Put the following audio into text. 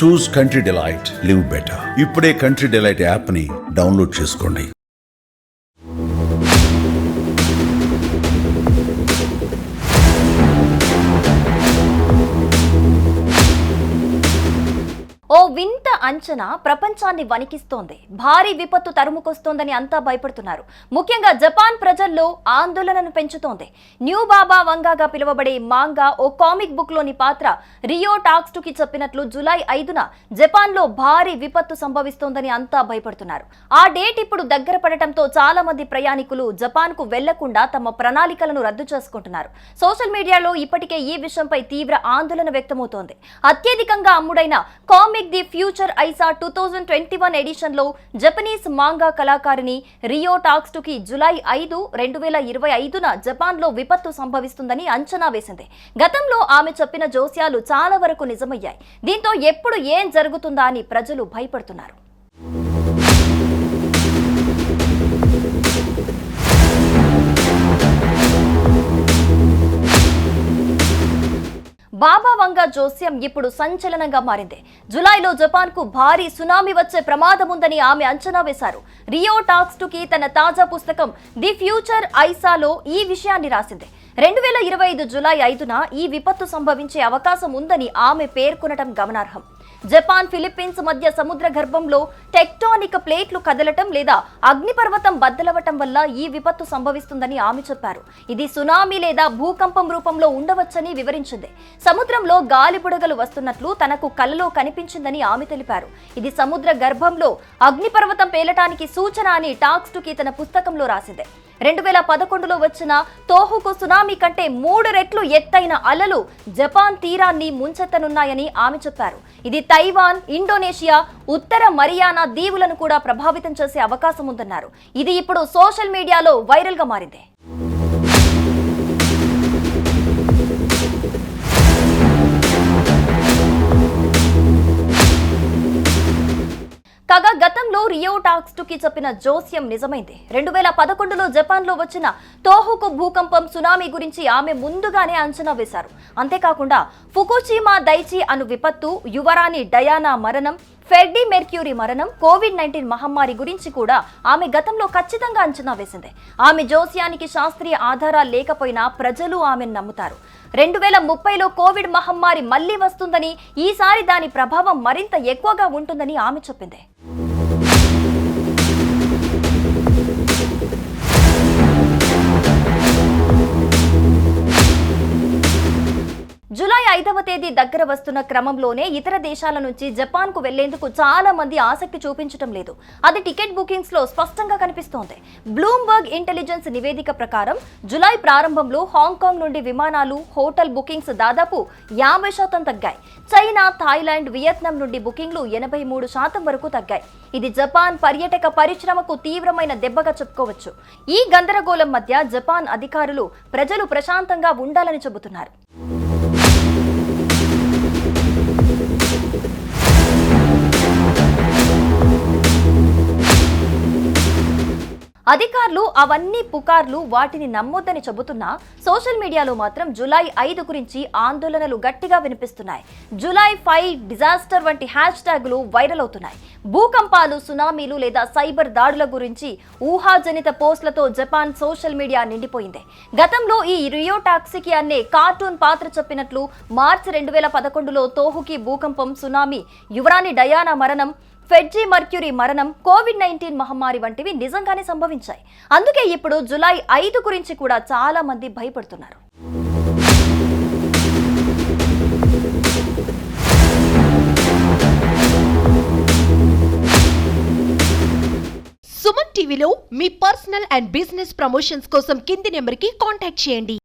చూస్ country delight, live better. ఇప్పుడే country delight app ని download చేసుకోండి. ఓ వింత అంచనా ప్రపంచాన్ని వణికిస్తోంది. భారీ విపత్తు తరుముకొస్తోందని అంతా భయపడుతున్నారు. ముఖ్యంగా జపాన్ ప్రజల్లో ఆందోళనను పెంచుతోంది. న్యూ బాబా వంగాగా పిలువబడే మాంగా ఓ కామిక్ బుక్ లోని పాత్ర రియో టాక్స్టుకి చెప్పినట్లు జూలై 5న జపాన్ లో భారీ విపత్తు సంభవిస్తోందని అంతా భయపడుతున్నారు. ఆ డేట్ ఇప్పుడు దగ్గర పడటంతో చాలా మంది ప్రయాణికులు జపాన్ కు వెళ్లకుండా తమ ప్రణాళికలను రద్దు చేసుకుంటున్నారు. సోషల్ మీడియాలో ఇప్పటికే ఈ విషయంపై తీవ్ర ఆందోళన వ్యక్తమవుతోంది. అత్యధికంగా అమ్ముడైన comic the future I saw 2021 edition లో జపనీస్ మాంగా కళాకారిణి రియో టాక్స్టుకి జూలై 5, 2025న జపాన్ లో విపత్తు సంభవిస్తుందని అంచనా వేసింది. గతంలో ఆమె చెప్పిన జోస్యాలు చాలా వరకు నిజమయ్యాయి. దీంతో ఎప్పుడు ఏం జరుగుతుందా అని ప్రజలు భయపడుతున్నారు. బాబా వంగా జోస్యం ఇప్పుడు సంచలనంగా మారింది. జులైలో జపాన్ కు భారీ సునామీ వచ్చే ప్రమాదం ఉందని ఆమె అంచనా వేశారు. రియో టాక్స్టుకి తన తాజా పుస్తకం ది ఫ్యూచర్ ఐసాలో ఈ విషయాన్ని రాసింది. 2025 జూలై 5న ఈ విపత్తు సంభవించే అవకాశం ఉందని ఆమె పేర్కొనడం గమనార్హం. జపాన్, ఫిలిప్పీన్స్ మధ్య సముద్ర గర్భంలో టెక్టానిక్ ప్లేట్లు కదలటం లేదా అగ్నిపర్వతం బద్దలవటం వల్ల ఈ విపత్తు సంభవిస్తుందని ఆమె చెప్పారు. ఇది సునామీ లేదా భూకంపం రూపంలో ఉండవచ్చని వివరించింది. సముద్రంలో గాలిబుడగలు వస్తున్నట్లు తనకు కలలో కనిపించిందని ఆమె తెలిపారు. ఇది సముద్ర గర్భంలో అగ్నిపర్వతం పేలటానికి సూచన అని టాక్స్టుకి తన పుస్తకంలో రాసింది. 2011లో వచ్చిన తోహుకు సునామీ కంటే 3 రెట్లు ఎత్తైన అలలు జపాన్ తీరాన్ని ముంచెత్తనున్నాయని ఆమె చెప్పారు. ఇది తైవాన్, ఇండోనేషియా, ఉత్తర మరియానా దీవులను కూడా ప్రభావితం చేసే అవకాశం ఉందన్నారు. ఇది ఇప్పుడు సోషల్ మీడియాలో వైరల్ గా మారింది. కాగా గతంలో రియో టాక్స్టుకి చెప్పిన జోస్యం నిజమైంది. 2011లో జపాన్ లో వచ్చిన తోహుకు భూకంపం, సునామీ గురించి ఆమె ముందుగానే అంచనా వేశారు. అంతేకాకుండా ఫుకుషిమా దైచి అను విపత్తు, యువరాణి డయానా మరణం, ఫ్రెడ్డీ మెర్క్యూరీ మరణం, కోవిడ్-19 మహమ్మారి గురించి కూడా ఆమె గతంలో ఖచ్చితంగా అంచనా వేసింది. ఆమె జోస్యానికి శాస్త్రీయ ఆధారాలు లేకపోయినా ప్రజలు ఆమెను నమ్ముతారు. 2030లో కోవిడ్ మహమ్మారి మళ్లీ వస్తుందని, ఈసారి దాని ప్రభావం మరింత ఎక్కువగా ఉంటుందని ఆమె చెప్పింది. జూలై 5వ తేదీ దగ్గర వస్తున్న క్రమంలోనే ఇతర దేశాల నుంచి జపాన్ కు వెళ్లేందుకు చాలా మంది ఆసక్తి చూపించడం లేదు. అది టికెట్ బుకింగ్స్ లో స్పష్టంగా కనిపిస్తోంది. బ్లూంబర్గ్ ఇంటెలిజెన్స్ నివేదిక ప్రకారం జూలై ప్రారంభంలో హాంకాంగ్ నుండి విమానాలు, హోటల్ బుకింగ్స్ దాదాపు 50% తగ్గాయి. చైనా, థాయిలాండ్, వియత్నాం నుండి బుకింగ్లు 83% వరకు తగ్గాయి. ఇది జపాన్ పర్యాటక పరిశ్రమకు తీవ్రమైన దెబ్బగా చెప్పుకోవచ్చు. ఈ గందరగోళం మధ్య జపాన్ అధికారులు ప్రజలు ప్రశాంతంగా ఉండాలని చెబుతున్నారు. అధికారులు అవన్నీ పుకార్లు, వాటిని నమ్మొద్దని చెబుతున్నా సోషల్ మీడియాలో మాత్రం జూలై 5 గురించి ఆందోళనలు గట్టిగా వినిపిస్తున్నాయి. జూలై 5 డిజాస్టర్ వంటి హ్యాష్ ట్యాగులు వైరల్ అవుతున్నాయి. భూకంపాలు, సునామీలు లేదా సైబర్ దాడుల గురించి ఊహాజనిత పోస్టులతో జపాన్ సోషల్ మీడియా నిండిపోయింది. గతంలో ఈ రియో టాక్స్టుకి అనే కార్టూన్ పాత్ర చెప్పినట్లు మార్చి 2011లో తోహుకి భూకంపం, సునామీ, యువరాణి డయానా మరణం, ఫ్రెడ్డీ మెర్క్యూరీ మరణం, కోవిడ్-19 మహమ్మారి వంటివి నిజంగానే సంభవించాయి. అందుకే ఇప్పుడు జూలై 5 గురించి కూడా చాలా మంది భయపడుతున్నారు. సుమన్ టీవీలో మీ పర్సనల్ అండ్ బిజినెస్ ప్రమోషన్స్ కోసం కింది నెంబర్కి కాంటాక్ట్ చేయండి.